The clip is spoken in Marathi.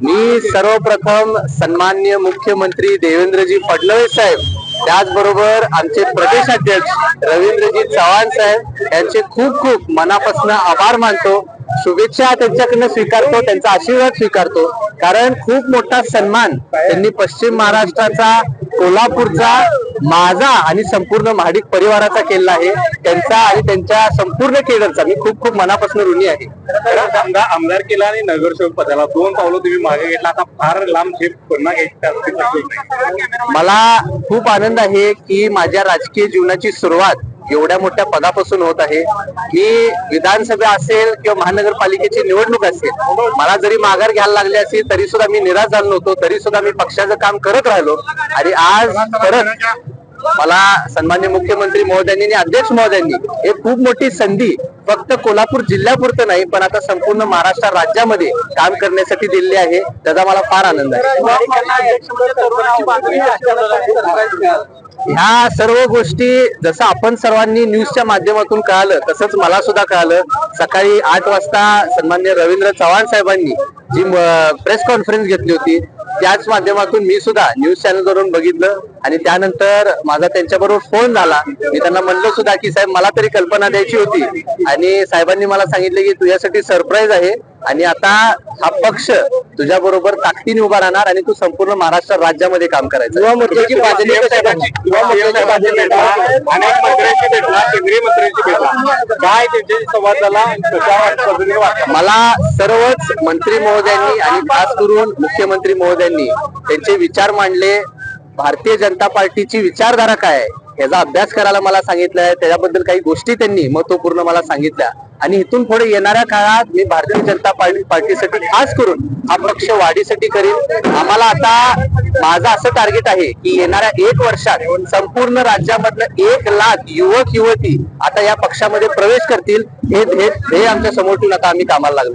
मी सर्वप्रथम सन्माननीय मुख्यमंत्री देवेंद्रजी फडणवीस साहेब, त्याचबरोबर आमचे प्रदेशाध्यक्ष रवींद्रजी चव्हाण साहेब यांचे खूप खूप मनापासून आभार मानतो. शुभेच्छा त्यांच्याकडनं स्वीकारतो, त्यांचा आशीर्वाद स्वीकारतो. कारण खूप मोठा सन्मान त्यांनी पश्चिम महाराष्ट्राचा, कोल्हापूरचा, माझा आणि संपूर्ण महाडिक परिवाराचा केला आहे. त्यांचा आणि त्यांच्या संपूर्ण केडरचा मी खूप खूप मनापासून ऋणी आहे. आमदार केला आणि नगरसेवक पदाला 2 पावलं तुम्ही मागे घेतला, आता फार लांब झेप पुन्हा घ्यायची. मला खूप आनंद आहे की माझ्या राजकीय जीवनाची सुरुवात एवढ्या मोठ्या पदापासून होत आहे. मी विधानसभा असेल किंवा महानगरपालिकेची निवडणूक असेल, मला जरी माघार घ्यायला लागली असेल तरी सुद्धा मी निराश झालो नव्हतो. तरी सुद्धा मी पक्षाचं काम करत राहिलो आणि आज परत मला सन्मान्य मुख्यमंत्री महोदयांनी आणि अध्यक्ष महोदयांनी एक खूप मोठी संधी फक्त कोल्हापूर जिल्ह्यापुरतं नाही पण आता संपूर्ण महाराष्ट्र राज्यामध्ये काम करण्यासाठी दिलेली आहे. त्याचा मला फार आनंद आहे. ह्या सर्व गोष्टी जसं आपण सर्वांनी न्यूजच्या माध्यमातून कळालं तसंच मला सुद्धा कळालं. सकाळी 8 वाजता सन्मान्य रवींद्र चव्हाण साहेबांनी जी प्रेस कॉन्फरन्स घेतली होती त्याच माध्यमातून मी सुद्धा न्यूज चॅनलवरून बघितलं आणि त्यानंतर माझा त्यांच्याबरोबर फोन झाला. मी त्यांना म्हणलं सुद्धा की साहेब मला तरी कल्पना द्यायची होती आणि साहेबांनी मला सांगितले की तुझ्यासाठी सरप्राईज आहे आणि आता हा पक्ष तुझ्या बरोबर ताकदीने उभा राहणार आणि तू संपूर्ण महाराष्ट्र राज्यामध्ये काम करायचं. युवा मोर्चाची बाजली अनेक मंत्र्यांची भेटला, केंद्रीय मंत्र्यांची भेटला, काय त्यांच्याशी संवाद झाला? मला सर्वच मंत्री महोदयांनी आणि खास करून मुख्यमंत्री महोदयांनी त्यांचे विचार मांडले. भारतीय जनता पार्टीची विचारधारा काय आहे याचा अभ्यास करायला मला सांगितलंय. त्याच्याबद्दल काही गोष्टी त्यांनी महत्वपूर्ण मला सांगितल्या आणि इथून पुढे येणाऱ्या काळात मी भारतीय जनता पार्टीसाठी खास करून हा पक्ष वाढीसाठी करीन. आम्हाला आता माझं असं टार्गेट आहे की येणाऱ्या 1 वर्षात संपूर्ण राज्यामधलं 1 लाख युवक युवती आता या पक्षामध्ये प्रवेश करतील. हे आमच्या समोर ठेवून आता आम्ही कामाला लागलो.